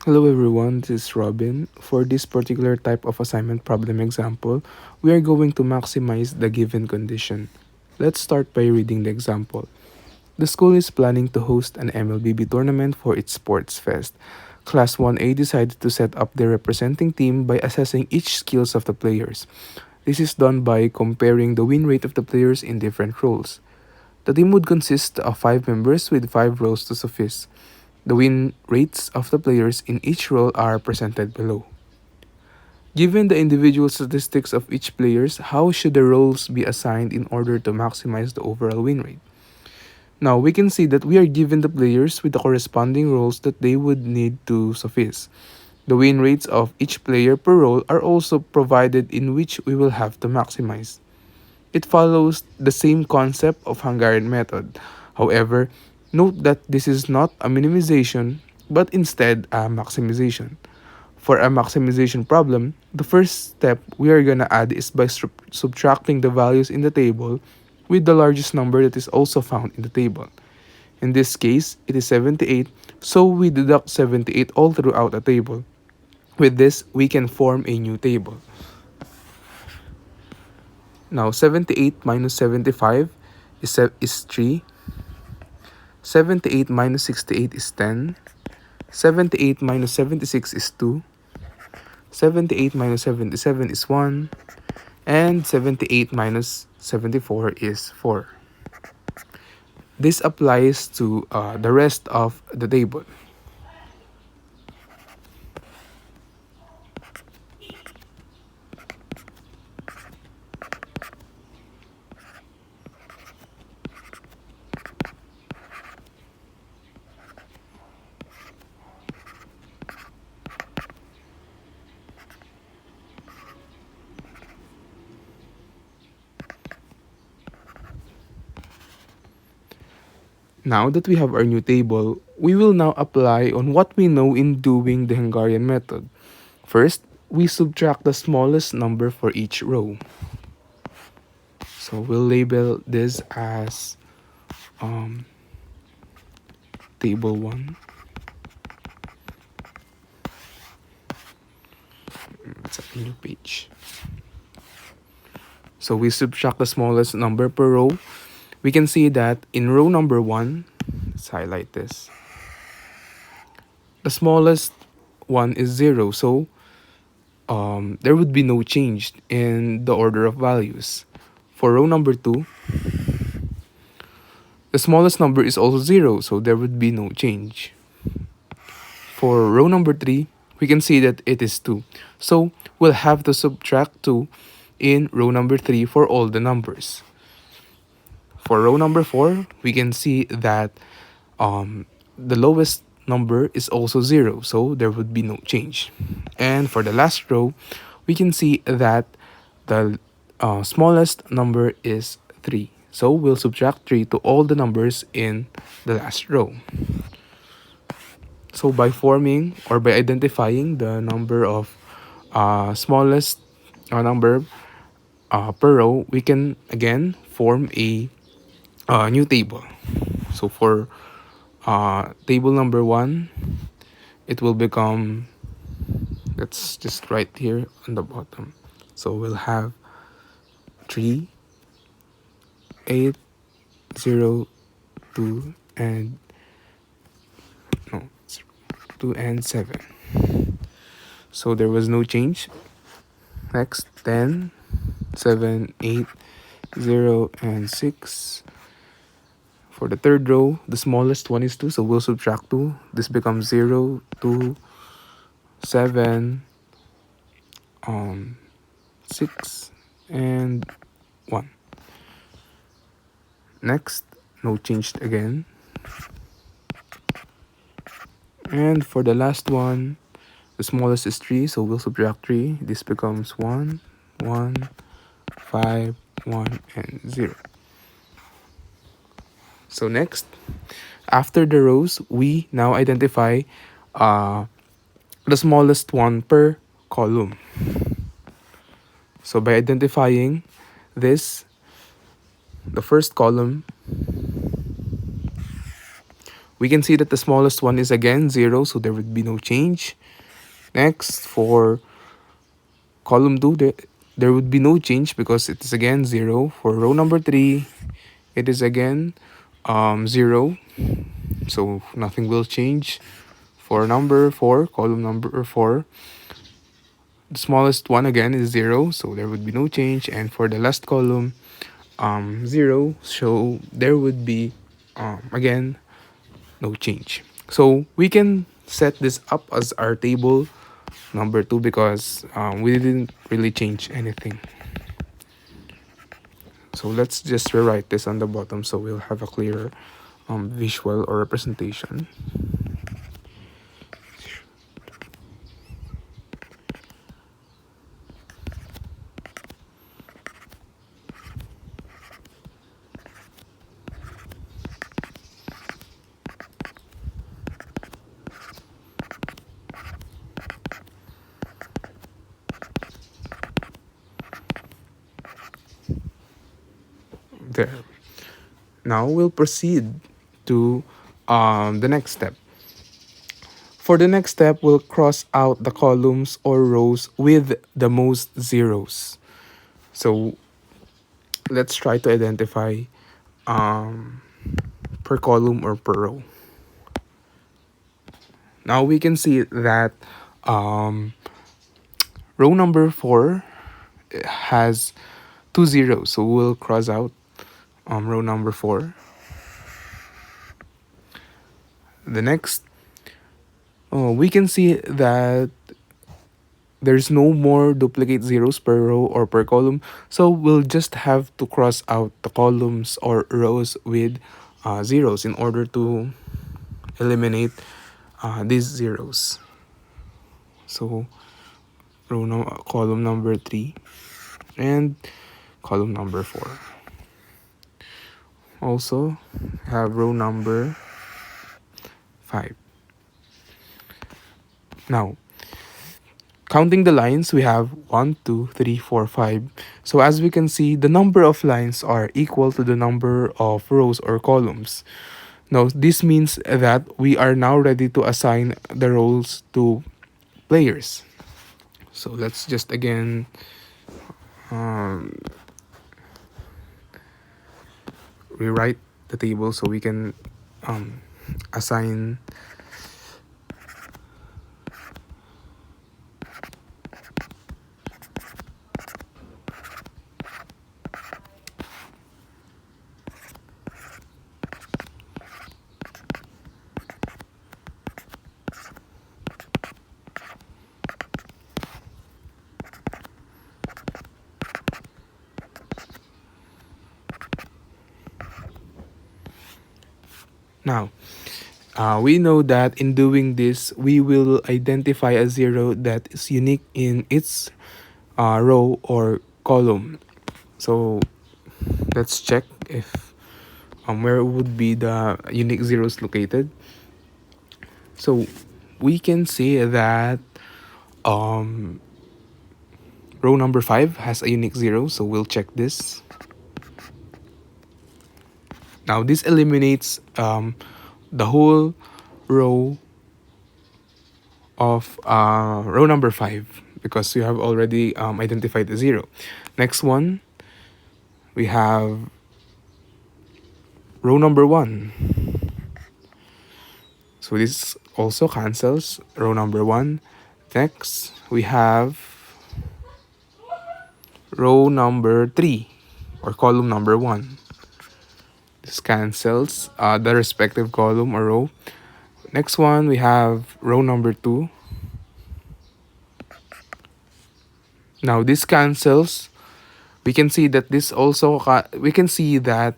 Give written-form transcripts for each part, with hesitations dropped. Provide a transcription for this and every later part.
Hello everyone, this is Robin. For this particular type of assignment problem example, we are going to maximize the given condition. Let's start by reading the example. The school is planning to host an MLBB tournament for its sports fest. Class 1A decided to set up their representing team by assessing each skills of the players. This is done by comparing the win rate of the players in different roles. The team would consist of 5 members with 5 roles to suffice. The win rates of the players in each role are presented below. Given the individual statistics of each players, how should the roles be assigned in order to maximize the overall win rate? Now, we can see that we are given the players with the corresponding roles that they would need to suffice. The win rates of each player per role are also provided in which we will have to maximize. It follows the same concept of Hungarian method. However, note that this is not a minimization but instead a maximization. For a maximization problem, the first step we are gonna add is by subtracting the values in the table with the largest number that is also found in the table. In this case, it is 78, so we deduct 78 all throughout the table. With this, we can form a new table. Now, 78 minus 75 is 3. 78 minus 68 is 10. 78 minus 76 is 2. 78 minus 77 is 1. And 78 minus 74 is 4. This applies to the rest of the table. Now that we have our new table, we will now apply on what we know in doing the Hungarian method. First, we subtract the smallest number for each row. So we'll label this as table 1. It's a new page. So we subtract the smallest number per row. We can see that in row number 1, let's highlight this. The smallest one is 0, so there would be no change in the order of values. For row number 2, the smallest number is also 0, so there would be no change. For row number 3, we can see that it is 2. So we'll have to subtract 2 in row number 3 for all the numbers. For row number 4, we can see that the lowest number is also 0, so there would be no change. And for the last row, we can see that the smallest number is 3. So we'll subtract 3 to all the numbers in the last row. So by forming or by identifying the number of smallest number per row, we can again form a new table. So for table number 1, it will become, let's just write here on the bottom. So we'll have 3, 8, 0, 2, and 2 and 7. So there was no change. Next, 10, 7, 8, 0, and 6. For the third row, the smallest one is 2, so we'll subtract 2. This becomes 0, 2, 7, 6, and 1. Next, no change again. And for the last one, the smallest is 3, so we'll subtract 3. This becomes 1, 1, 5, 1, and 0. So next, after the rows, we now identify the smallest one per column. So by identifying this, the first column We can see that the smallest one is again 0, so there would be no change. Next, for column 2, there would be no change because it is again 0. For row number 3, it is again 0, so nothing will change. For number 4, column number 4, the smallest one again is 0, so there would be no change. And for the last column, 0, so there would be again no change. So we can set this up as our table number 2 because we didn't really change anything. So let's just rewrite this on the bottom so we'll have a clearer visual or representation. There. Now we'll proceed to the next step. For the next step, we'll cross out the columns or rows with the most zeros. So let's try to identify um, per column or per row. Now we can see that row number 4 has 2 zeros, so we'll cross out row number 4. The next, we can see that there's no more duplicate zeros per row or per column, so we'll just have to cross out the columns or rows with zeros in order to eliminate these zeros. So column number 3 and column number 4. Also have row number 5. Now, counting the lines, we have 1, 2, 3, 4, 5. So as we can see, the number of lines are equal to the number of rows or columns. Now, this means that we are now ready to assign the roles to players. So let's just again rewrite the table so we can assign now. We know that in doing this, we will identify a zero that is unique in its row or column. So let's check if where would be the unique zeros located. So we can see that row number 5 has a unique zero, so we'll check this. Now this eliminates the whole row of row number 5 because you have already identified the 0. Next one, we have row number 1. So this also cancels row number 1. Next, we have row number 3 or column number 1. This cancels the respective column or row. Next one, we have row number 2. Now this cancels. We can see that this also we can see that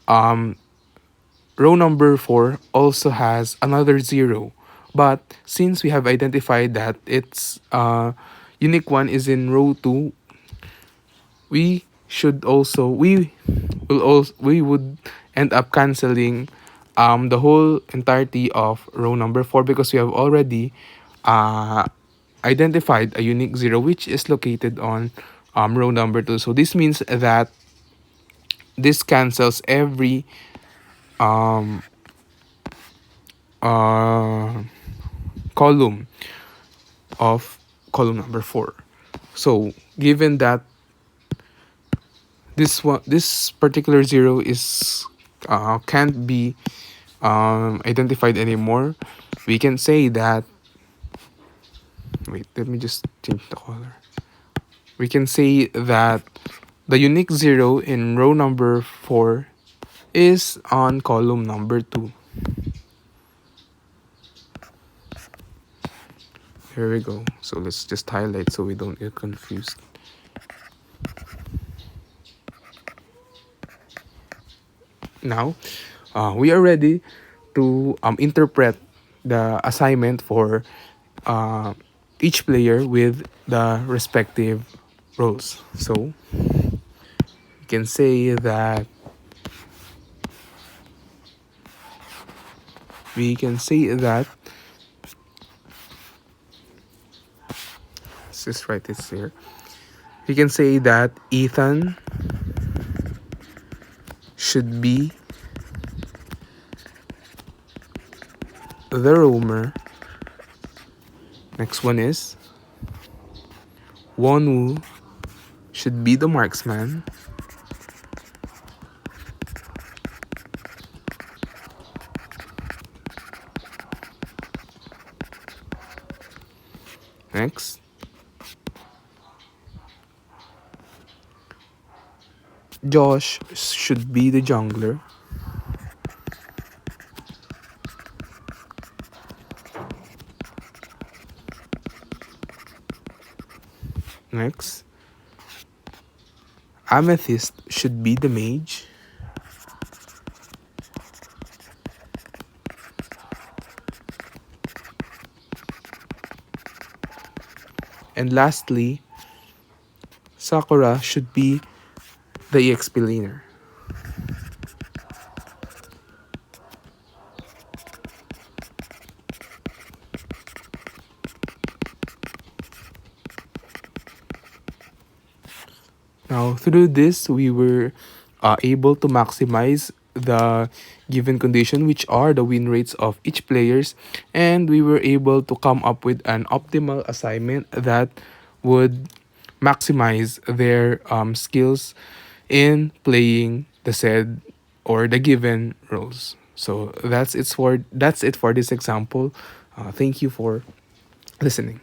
row number 4 also has another 0. But since we have identified that its unique one is in row 2, we would end up canceling the whole entirety of row number 4 because we have already identified a unique 0 which is located on row number 2. So this means that this cancels every uh, column of column number 4. So given that this particular zero is can't be identified anymore, we can say that, wait, let me just change the color. We can say that the unique zero in row number 4 is on column number 2. Here we go. So let's just highlight so we don't get confused. Now, we are ready to interpret the assignment for uh, each player with the respective roles. So we can say that we can say that let's just write this here. We can say that Ethan should be the roamer. Next one is Wonwoo should be the marksman. Next, Josh should be the jungler. Next, Amethyst should be the mage. And lastly, Sakura should be the EXP laner. Now, through this, we were able to maximize the given condition, which are the win rates of each players, and we were able to come up with an optimal assignment that would maximize their skills in playing the said or the given roles. So that's it for this example. Thank you for listening.